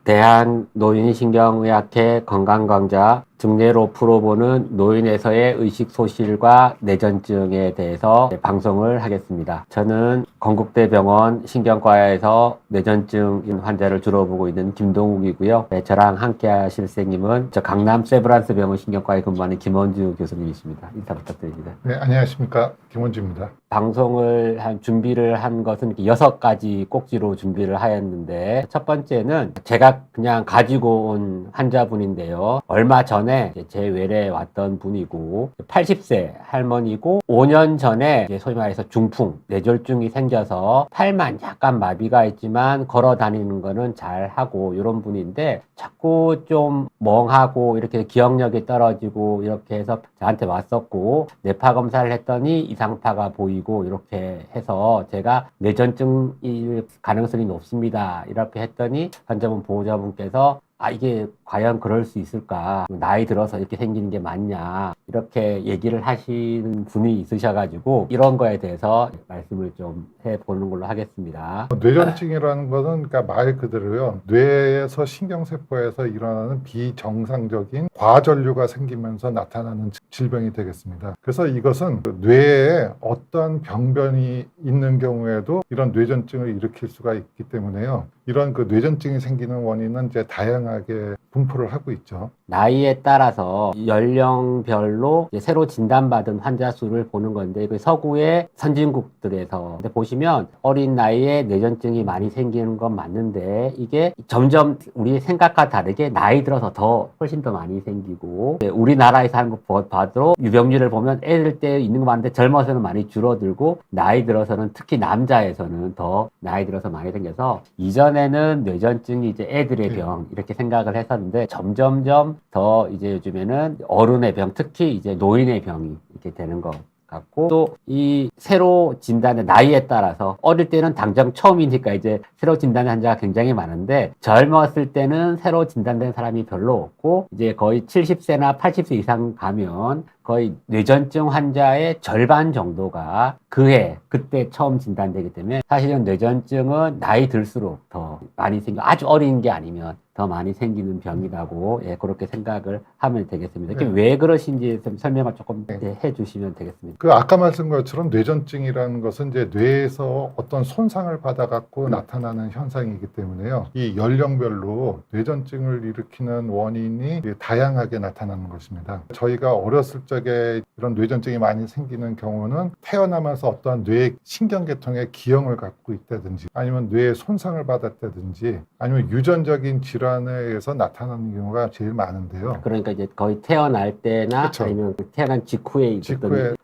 대한노인신경의학회 건강강좌 증례로 풀어보는 노인에서의 의식소실과 뇌전증에 대해서 방송을 하겠습니다. 저는 건국대병원 신경과에서 뇌전증인 환자를 주로 보고 있는 김동욱이고요. 저랑 함께 하실 선생님은 저 강남 세브란스 병원 신경과에 근무하는 김원주 교수님이십니다. 인사 부탁드립니다. 네, 안녕하십니까. 김원주입니다. 방송을 준비를 한 것은 6가지 꼭지로 준비를 하였는데, 첫 번째는 제가 그냥 가지고 온 환자분인데요. 얼마 전에 제 외래에 왔던 분이고 80세 할머니고 5년 전에 소위 말해서 중풍, 뇌졸중이 생겨서 팔만 약간 마비가 있지만 걸어 다니는 거는 잘 하고 이런 분인데, 자꾸 좀 멍하고 이렇게 기억력이 떨어지고 이렇게 해서 저한테 왔었고, 뇌파 검사를 했더니 이상파가 보이고 이렇게 해서 제가 뇌전증일 가능성이 높습니다 이렇게 했더니 환자분 보호자분께서 이게 과연 그럴 수 있을까? 나이 들어서 이렇게 생기는 게 맞냐? 이렇게 얘기를 하시는 분이 있으셔가지고 이런 거에 대해서 말씀을 좀 해보는 걸로 하겠습니다. 뇌전증이라는 것은 그러니까 말 그대로요. 뇌에서 신경세포에서 일어나는 비정상적인 과전류가 생기면서 나타나는 질병이 되겠습니다. 그래서 이것은 뇌에 어떤 병변이 있는 경우에도 이런 뇌전증을 일으킬 수가 있기 때문에요. 이런 그 뇌전증이 생기는 원인은 이제 다양하게 분포를 하고 있죠. 나이에 따라서 연령별로 새로 진단받은 환자 수를 보는 건데, 그 서구의 선진국들에서 보시면 어린 나이에 뇌전증이 많이 생기는 건 맞는데, 이게 점점 우리 생각과 다르게 나이 들어서 훨씬 더 많이 생기고, 우리나라에서 하는 거 봐도 유병률을 보면 애들 때 있는 거 많은데 젊어서는 많이 줄어들고, 나이 들어서는 특히 남자에서는 더 나이 들어서 많이 생겨서, 이전에는 뇌전증이 이제 애들의 병 이렇게 생각을 했었는데, 점점점 더 이제 요즘에는 어른의 병, 특히 이제 노인의 병이 이렇게 되는 것 같고, 또 이 새로 진단의 나이에 따라서 어릴 때는 당장 처음이니까 이제 새로 진단된 환자가 굉장히 많은데, 젊었을 때는 새로 진단된 사람이 별로 없고, 이제 거의 70세나 80세 이상 가면 거의 뇌전증 환자의 절반 정도가 그때 처음 진단되기 때문에, 사실은 뇌전증은 나이 들수록 더 많이 아주 어린 게 아니면 더 많이 생기는 병이라고 그렇게 생각을 하면 되겠습니다. 왜 그러신지 설명을 조금 해주시면 되겠습니다. 그 아까 말씀드린 것처럼 뇌전증이라는 것은 이제 뇌에서 어떤 손상을 받아갖고 나타나는 현상이기 때문에요. 이 연령별로 뇌전증을 일으키는 원인이 다양하게 나타나는 것입니다. 저희가 어렸을 적에 이런 뇌전증이 많이 생기는 경우는 태어나면서 어떤 뇌 신경계통의 기형을 갖고 있다든지, 아니면 뇌에 손상을 받았다든지, 아니면 유전적인 질환에 의해서 나타나는 경우가 제일 많은데요. 그러니까 이제 거의 태어날 때나 그쵸. 아니면 태어난 직후에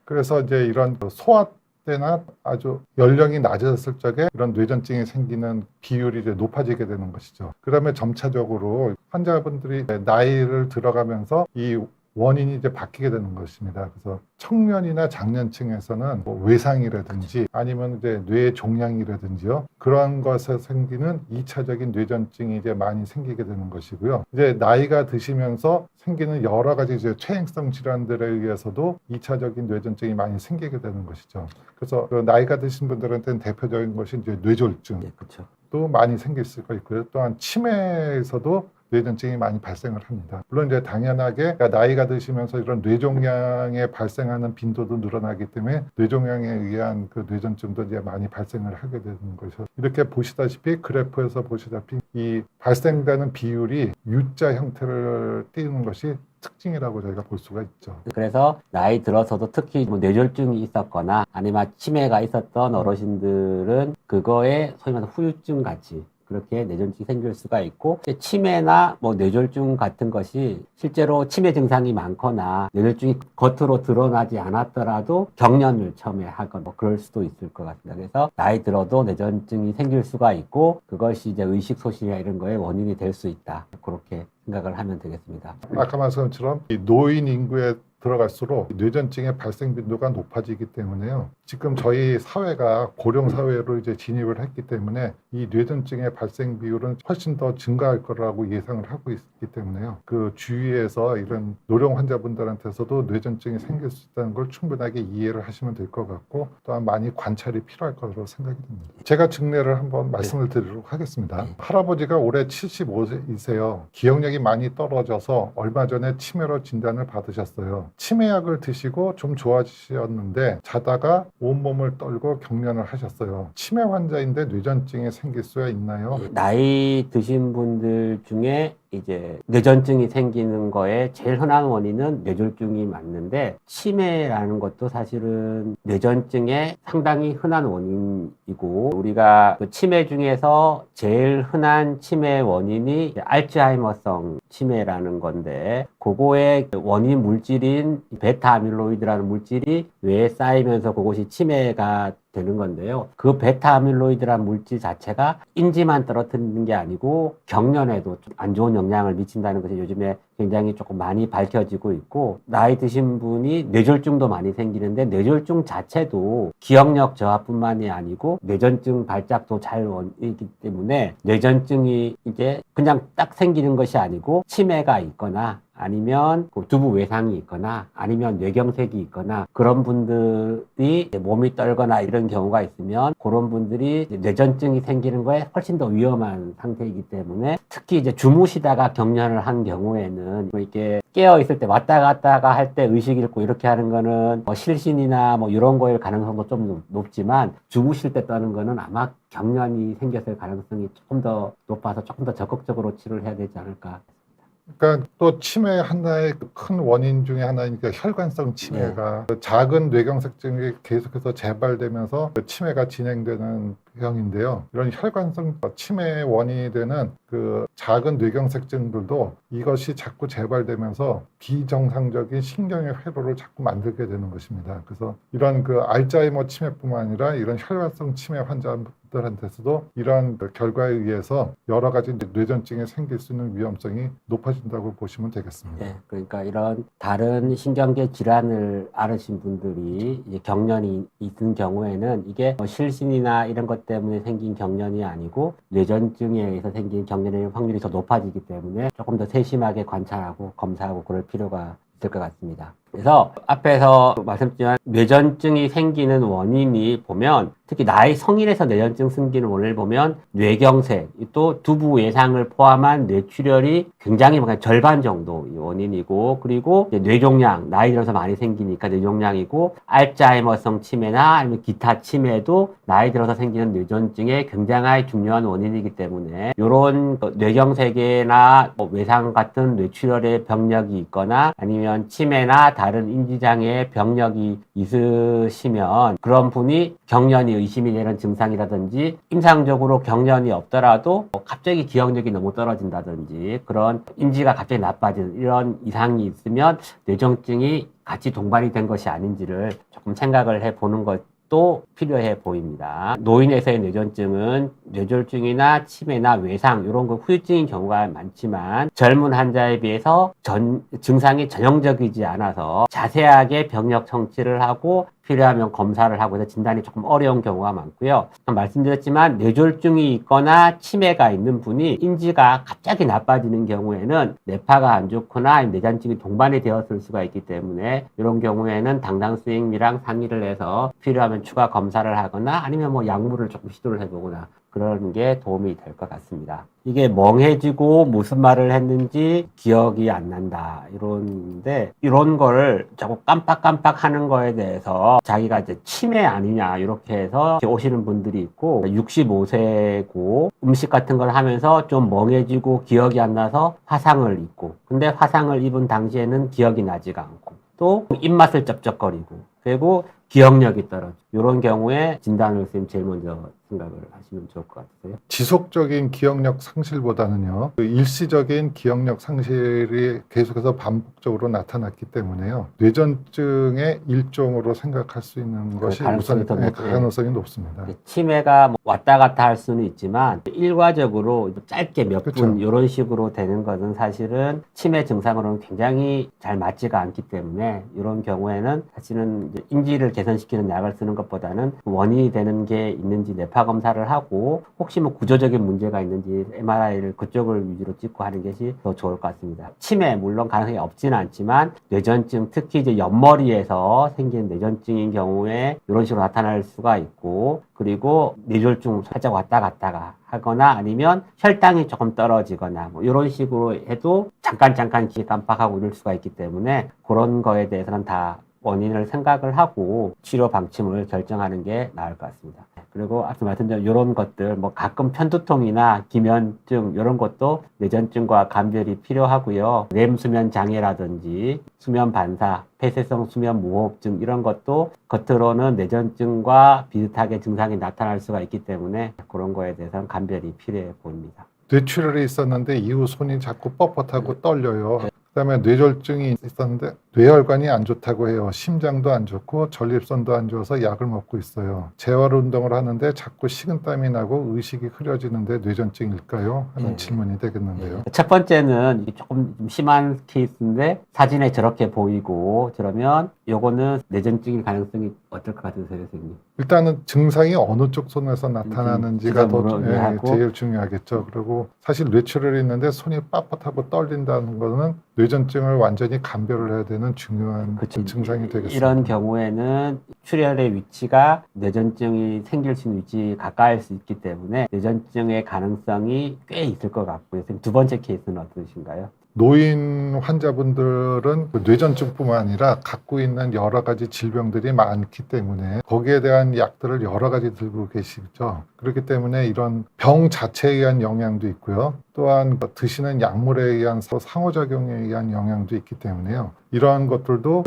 그래서 이제 이런 소아 때나 아주 연령이 낮았을 적에 이런 뇌전증이 생기는 비율이 이제 높아지게 되는 것이죠. 그다음에 점차적으로 환자분들이 나이를 들어가면서 이 원인이 이제 바뀌게 되는 것입니다. 그래서 청년이나 장년층에서는 외상이라든지 아니면 이제 뇌 종양이라든지요, 그런 것에 생기는 2차적인 뇌전증이 이제 많이 생기게 되는 것이고요. 이제 나이가 드시면서 생기는 여러 가지 이제 퇴행성 질환들에 의해서도 2차적인 뇌전증이 많이 생기게 되는 것이죠. 그래서 그 나이가 드신 분들한테는 대표적인 것이 이제 뇌졸중. 그렇죠. 또 많이 생길 수가 있고요. 또한 치매에서도 뇌전증이 많이 발생을 합니다. 물론 이제 당연하게 나이가 드시면서 이런 뇌종양에 발생하는 빈도도 늘어나기 때문에 뇌종양에 의한 그 뇌전증도 이제 많이 발생을 하게 되는 것이죠. 이렇게 보시다시피 그래프에서 보시다시피 이 발생되는 비율이 U자 형태를 띠는 것이 특징이라고 저희가 볼 수가 있죠. 그래서 나이 들어서도 특히 뇌졸중이 있었거나 아니면 치매가 있었던 어르신들은 그거에 소위 말해서 후유증 같이 그렇게 뇌전증이 생길 수가 있고, 치매나 뇌졸중 같은 것이 실제로 치매 증상이 많거나 뇌졸중이 겉으로 드러나지 않았더라도 경련을 처음에 하거나 그럴 수도 있을 것 같습니다. 그래서 나이 들어도 뇌전증이 생길 수가 있고, 그것이 이제 의식소실이나 이런 거에 원인이 될 수 있다, 그렇게 생각을 하면 되겠습니다. 아까 말씀한 것처럼 이 노인 인구에 들어갈수록 뇌전증의 발생 빈도가 높아지기 때문에요. 지금 저희 사회가 고령 사회로 이제 진입을 했기 때문에 이 뇌전증의 발생 비율은 훨씬 더 증가할 거라고 예상을 하고 있기 때문에요. 그 주위에서 이런 노령 환자분들한테서도 뇌전증이 생길 수 있다는 걸 충분하게 이해를 하시면 될 것 같고 또한 많이 관찰이 필요할 거라고 생각이 듭니다. 제가 증례를 한번 말씀을 드리도록 하겠습니다. 할아버지가 올해 75세이세요. 기억력이 많이 떨어져서 얼마 전에 치매로 진단을 받으셨어요. 치매약을 드시고 좀 좋아지셨는데 자다가 온몸을 떨고 경련을 하셨어요. 치매 환자인데 뇌전증이 생길 수가 있나요? 나이 드신 분들 중에 이제 뇌전증이 생기는 거에 제일 흔한 원인은 뇌졸중이 맞는데 치매라는 것도 사실은 뇌전증의 상당히 흔한 원인이고 우리가 그 치매 중에서 제일 흔한 치매 원인이 알츠하이머성 치매라는 건데 그거의 원인 물질인 베타 아밀로이드라는 물질이 뇌에 쌓이면서 그것이 치매가 되는 건데요. 그 베타 아밀로이드라는 물질 자체가 인지만 떨어뜨리는 게 아니고 경련에도 좀 안 좋은 영향을 미친다는 것이 요즘에 굉장히 조금 많이 밝혀지고 있고 나이 드신 분이 뇌졸중도 많이 생기는데 뇌졸중 자체도 기억력 저하뿐만이 아니고 뇌전증 발작도 잘 원이기 때문에 뇌전증이 이제 그냥 딱 생기는 것이 아니고 치매가 있거나 아니면 두부 외상이 있거나 아니면 뇌경색이 있거나 그런 분들이 몸이 떨거나 이런 경우가 있으면 그런 분들이 뇌전증이 생기는 거에 훨씬 더 위험한 상태이기 때문에 특히 이제 주무시다가 경련을 한 경우에는 이렇게 깨어 있을 때 왔다 갔다가 할 때 의식 잃고 이렇게 하는 거는 실신이나 이런 거일 가능성도 좀 높지만 주무실 때 떠는 거는 아마 경련이 생겼을 가능성이 조금 더 높아서 조금 더 적극적으로 치료를 해야 되지 않을까. 그러니까 또 치매 하나의 큰 원인 중에 하나니까 혈관성 치매가 작은 뇌경색증이 계속해서 재발되면서 치매가 진행되는 형인데요. 이런 혈관성 치매의 원인이 되는 그 작은 뇌경색증들도 이것이 자꾸 재발되면서 비정상적인 신경의 회로를 자꾸 만들게 되는 것입니다. 그래서 이런 그 알츠하이머 치매뿐만 아니라 이런 혈관성 치매 환자들한테서도 이런 결과에 의해서 여러 가지 뇌전증이 생길 수 있는 위험성이 높아진다고 보시면 되겠습니다. 네, 그러니까 이런 다른 신경계 질환을 앓으신 분들이 이제 경련이 있는 경우에는 이게 실신이나 이런 것 때문에 생긴 경련이 아니고 뇌전증에 의해서 생긴 경련의 확률이 더 높아지기 때문에 조금 더 세심하게 관찰하고 검사하고 그럴 필요가 있을 것 같습니다. 그래서 앞에서 말씀드렸지만 뇌전증이 생기는 원인이 보면 특히 나이 성인에서 뇌전증 생기는 원인을 보면 뇌경색, 또 두부 외상을 포함한 뇌출혈이 굉장히 절반 정도 원인이고 그리고 뇌종양, 나이 들어서 많이 생기니까 뇌종양이고 알츠하이머성 치매나 아니면 기타 치매도 나이 들어서 생기는 뇌전증의 굉장히 중요한 원인이기 때문에 이런 뇌경색이나 외상 같은 뇌출혈의 병력이 있거나 아니면 치매나 다른 인지장애의 병력이 있으시면 그런 분이 경련이 의심이 되는 증상이라든지 임상적으로 경련이 없더라도 갑자기 기억력이 너무 떨어진다든지 그런 인지가 갑자기 나빠지는 이런 이상이 있으면 뇌전증이 같이 동반이 된 것이 아닌지를 조금 생각을 해보는 것도 필요해 보입니다. 노인에서의 뇌전증은 뇌졸중이나 치매나 외상 이런 거 후유증인 경우가 많지만 젊은 환자에 비해서 증상이 전형적이지 않아서 자세하게 병력 청취를 하고 필요하면 검사를 하고 해서 진단이 조금 어려운 경우가 많고요. 말씀드렸지만 뇌졸중이 있거나 치매가 있는 분이 인지가 갑자기 나빠지는 경우에는 뇌파가 안 좋거나 뇌전증이 동반이 되었을 수가 있기 때문에 이런 경우에는 당당 수행미랑 상의를 해서 필요하면 추가 검사를 하거나 아니면 약물을 조금 시도를 해보거나 그런 게 도움이 될 것 같습니다. 이게 멍해지고 무슨 말을 했는지 기억이 안 난다 이런데 이런 거를 자꾸 깜빡깜빡 하는 거에 대해서 자기가 이제 치매 아니냐 이렇게 해서 오시는 분들이 있고 65세고 음식 같은 걸 하면서 좀 멍해지고 기억이 안 나서 화상을 입고 근데 화상을 입은 당시에는 기억이 나지가 않고 또 입맛을 쩝쩝거리고 그리고 기억력이 떨어져. 이런 경우에 진단을 선생님 제일 먼저 생각을 하시면 좋을 것 같으세요. 지속적인 기억력 상실보다는요, 그 일시적인 기억력 상실이 계속해서 반복적으로 나타났기 때문에요, 뇌전증의 일종으로 생각할 수 있는 것이 가능성이 우선 더 높- 가능성이 높습니다. 치매가 뭐 왔다 갔다 할 수는 있지만 일과적으로 짧게 몇 그쵸. 분 이런 식으로 되는 것은 사실은 치매 증상으로는 굉장히 잘 맞지가 않기 때문에 이런 경우에는 사실은 이제 인지를 개선시키는 약을 쓰는 것보다는 원인이 되는 게 있는지 뇌파 검사를 하고 혹시 뭐 구조적인 문제가 있는지 MRI를 그쪽을 위주로 찍고 하는 것이 더 좋을 것 같습니다. 치매 물론 가능성이 없지는 않지만 뇌전증 특히 이제 옆머리에서 생기는 뇌전증인 경우에 이런 식으로 나타날 수가 있고 그리고 뇌졸중 살짝 왔다 갔다가 하거나 아니면 혈당이 조금 떨어지거나 뭐 이런 식으로 해도 잠깐 기억 깜빡하고 이럴 수가 있기 때문에 그런 거에 대해서는 다 원인을 생각을 하고 치료 방침을 결정하는 게 나을 것 같습니다. 그리고 앞서 말씀드린 이런 것들 뭐 가끔 편두통이나 기면증 이런 것도 뇌전증과 감별이 필요하고요. 렘 수면 장애라든지 수면 반사, 폐쇄성 수면 무호흡증 이런 것도 겉으로는 뇌전증과 비슷하게 증상이 나타날 수가 있기 때문에 그런 거에 대해서는 감별이 필요해 보입니다. 뇌출혈이 있었는데 이후 손이 자꾸 뻣뻣하고 떨려요. 그다음에 뇌졸중이 있었는데 뇌혈관이 안 좋다고 해요. 심장도 안 좋고 전립선도 안 좋아서 약을 먹고 있어요. 재활 운동을 하는데 자꾸 식은땀이 나고 의식이 흐려지는데 뇌전증일까요? 하는 질문이 되겠는데요. 첫 번째는 이게 조금 좀 심한 케이스인데 사진에 저렇게 보이고 저러면 요거는 뇌전증일 가능성이 어떨 것 같으세요, 선생님? 일단은 증상이 어느 쪽 손에서 나타나는지가 제일 중요하겠죠. 그리고 사실 뇌출혈이 있는데 손이 빳빳하고 떨린다는 거는 뇌전증을 완전히 감별을 해야 되는 중요한 증상이 되겠습니다. 이런 경우에는 출혈의 위치가 뇌전증이 생길 수 있는 위치 가까일 수 있기 때문에 뇌전증의 가능성이 꽤 있을 것 같고요. 선생님, 두 번째 케이스는 어떠신가요? 노인 환자분들은 뇌전증뿐만 아니라 갖고 있는 여러 가지 질병들이 많기 때문에 거기에 대한 약들을 여러 가지 들고 계시죠. 그렇기 때문에 이런 병 자체에 의한 영향도 있고요. 또한 드시는 약물에 의한 상호작용에 의한 영향도 있기 때문에요. 이러한 것들도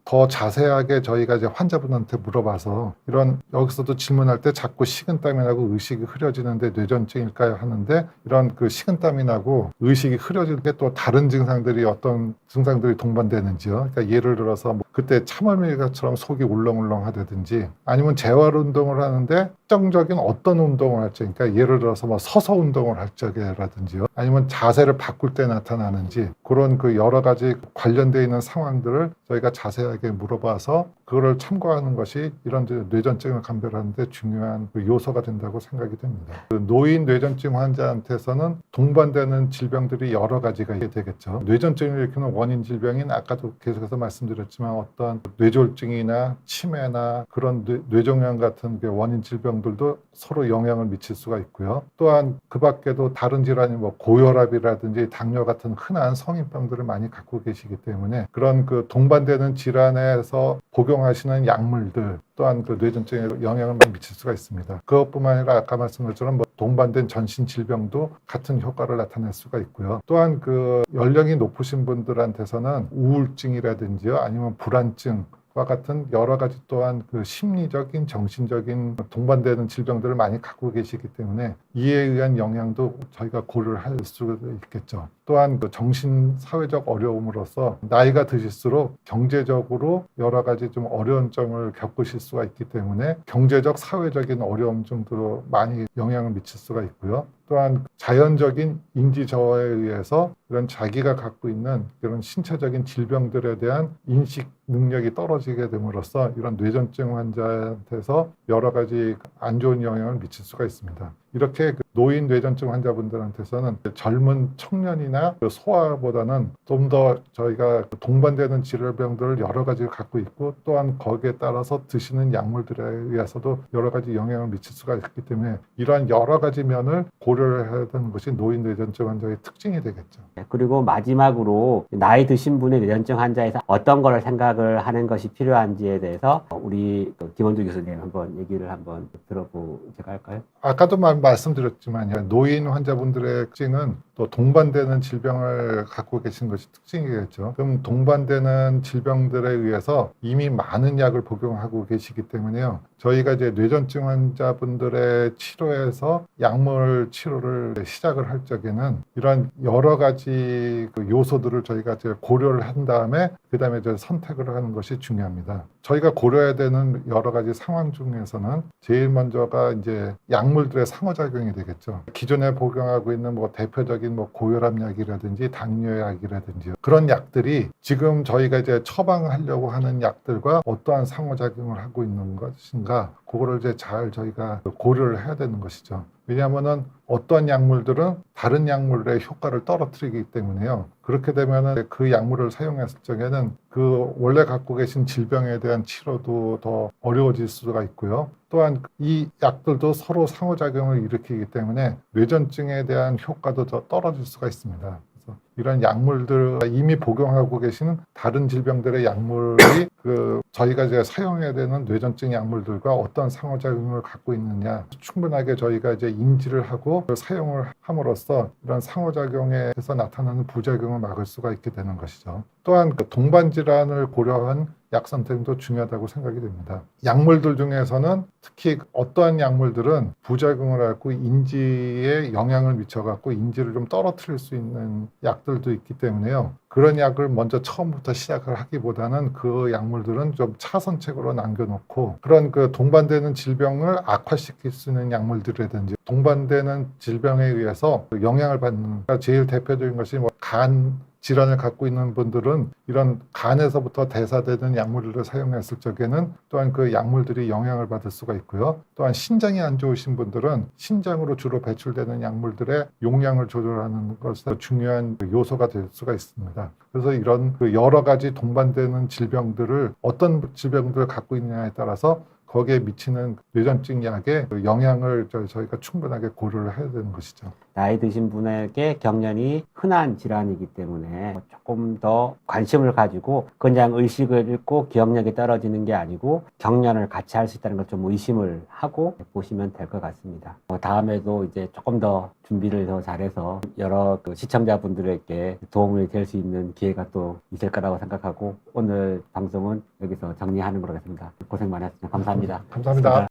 더 자세하게 저희가 이제 환자분한테 물어봐서 이런 여기서도 질문할 때 자꾸 식은땀이 나고 의식이 흐려지는데 뇌전증일까요? 하는데 이런 그 식은땀이 나고 의식이 흐려질 때 또 다른 증상들이 어떤 증상들이 동반되는지요. 그러니까 예를 들어서 뭐 그때 참을밀가처럼 속이 울렁울렁 하다든지 아니면 재활 운동을 하는데 특정적인 어떤 운동을 할 때, 그러니까 예를 들어서 뭐 서서 운동을 할 적이라든지요. 아니면 자세를 바꿀 때 나타나는지 그런 그 여러 가지 관련되어 있는 상황들을 저희가 자세하게 물어봐서 그거를 참고하는 것이 이런 뇌전증을 감별하는 데 중요한 요소가 된다고 생각이 됩니다. 그 노인 뇌전증 환자한테서는 동반되는 질병들이 여러 가지가 되겠죠. 뇌전증을 일으키는 원인 질병인 아까도 계속해서 말씀드렸지만 어떤 뇌졸중이나 치매나 그런 뇌종양 같은 원인 질병들도 서로 영향을 미칠 수가 있고요. 또한 그 밖에도 다른 질환이 뭐 고혈압이라든지 당뇨 같은 흔한 성인병들을 많이 갖고 계시기 때문에 그런 그 동반되는 질환에서 복용하시는 약물들 또한 그 뇌전증에 영향을 미칠 수가 있습니다. 그것뿐만 아니라 아까 말씀드린 것처럼 뭐 동반된 전신 질병도 같은 효과를 나타낼 수가 있고요. 또한 그 연령이 높으신 분들한테서는 우울증이라든지요, 아니면 불안증 과 같은 여러 가지 또한 그 심리적인 정신적인 동반되는 질병들을 많이 갖고 계시기 때문에 이에 의한 영향도 저희가 고려를 할 수가 있겠죠. 또한 그 정신 사회적 어려움으로써 나이가 드실수록 경제적으로 여러 가지 좀 어려운 점을 겪으실 수가 있기 때문에 경제적 사회적인 어려움 정도로 많이 영향을 미칠 수가 있고요. 또한 자연적인 인지 저하에 의해서 이런 자기가 갖고 있는 이런 신체적인 질병들에 대한 인식 능력이 떨어지게 됨으로써 이런 뇌전증 환자한테서 여러 가지 안 좋은 영향을 미칠 수가 있습니다. 이렇게 노인 뇌전증 환자분들한테서는 젊은 청년이나 소아보다는 좀 더 저희가 동반되는 질병들을 여러 가지를 갖고 있고 또한 거기에 따라서 드시는 약물들에 의해서도 여러 가지 영향을 미칠 수가 있기 때문에 이러한 여러 가지 면을 고려를 해야 되는 것이 노인 뇌전증 환자의 특징이 되겠죠. 그리고 마지막으로 나이 드신 분의 뇌전증 환자에서 어떤 걸 생각을 하는 것이 필요한지에 대해서 우리 김원주 교수님 한번 얘기를 한번 들어보실까 할까요? 아까도 말씀드렸지만 노인 환자분들의 특징은 또 동반되는 질병을 갖고 계신 것이 특징이겠죠. 그럼 동반되는 질병들에 의해서 이미 많은 약을 복용하고 계시기 때문에요. 저희가 이제 뇌전증 환자분들의 치료에서 약물 치료를 시작을 할 적에는 이런 여러 가지 그 요소들을 저희가 이제 고려를 한 다음에 그다음에 이제 선택을 하는 것이 중요합니다. 저희가 고려해야 되는 여러 가지 상황 중에서는 제일 먼저가 이제 약물들의 상호작용이 되겠죠. 기존에 복용하고 있는 뭐 대표적인 뭐 고혈압 약이라든지 당뇨약이라든지 그런 약들이 지금 저희가 이제 처방하려고 하는 약들과 어떠한 상호작용을 하고 있는 것인가, 그거를 이제 잘 저희가 고려를 해야 되는 것이죠. 왜냐하면은 어떠한 약물들은 다른 약물의 효과를 떨어뜨리기 때문에요. 그렇게 되면은 그 약물을 사용했을 적에는 그 원래 갖고 계신 질병에 대한 치료도 더 어려워질 수가 있고요. 또한 이 약들도 서로 상호작용을 일으키기 때문에 뇌전증에 대한 효과도 더 떨어질 수가 있습니다. 그래서 이런 약물들 이미 복용하고 계시는 다른 질병들의 약물이 저희가 이제 사용해야 되는 뇌전증 약물들과 어떤 상호작용을 갖고 있느냐 충분하게 저희가 이제 인지를 하고 사용을 함으로써 이런 상호작용에서 나타나는 부작용을 막을 수가 있게 되는 것이죠. 또한 동반 질환을 고려한 약 선택도 중요하다고 생각이 됩니다. 약물들 중에서는 특히 어떠한 약물들은 부작용을 하고 인지에 영향을 미쳐갖고 인지를 좀 떨어뜨릴 수 있는 약들도 있기 때문에요. 그런 약을 먼저 처음부터 시작을 하기보다는 그 약물들은 좀 차선책으로 남겨놓고 그런 그 동반되는 질병을 악화시킬 수 있는 약물들이라든지 동반되는 질병에 의해서 영향을 받는 제일 대표적인 것이 뭐 간 질환을 갖고 있는 분들은 이런 간에서부터 대사되는 약물들을 사용했을 적에는 또한 그 약물들이 영향을 받을 수가 있고요. 또한 신장이 안 좋으신 분들은 신장으로 주로 배출되는 약물들의 용량을 조절하는 것이 중요한 요소가 될 수가 있습니다. 그래서 이런 그 여러 가지 동반되는 질병들을 어떤 질병들을 갖고 있느냐에 따라서 거기에 미치는 뇌전증 약의 영향을 저희가 충분하게 고려를 해야 되는 것이죠. 나이 드신 분에게 경련이 흔한 질환이기 때문에 조금 더 관심을 가지고 그냥 의식을 잃고 기억력이 떨어지는 게 아니고 경련을 같이 할 수 있다는 걸 좀 의심을 하고 보시면 될 것 같습니다. 다음에도 이제 조금 더 준비를 더 잘해서 여러 그 시청자분들에게 도움이 될 수 있는 기회가 또 있을 거라고 생각하고 오늘 방송은 여기서 정리하는 걸로 하겠습니다. 고생 많으셨습니다. 감사합니다. 감사합니다.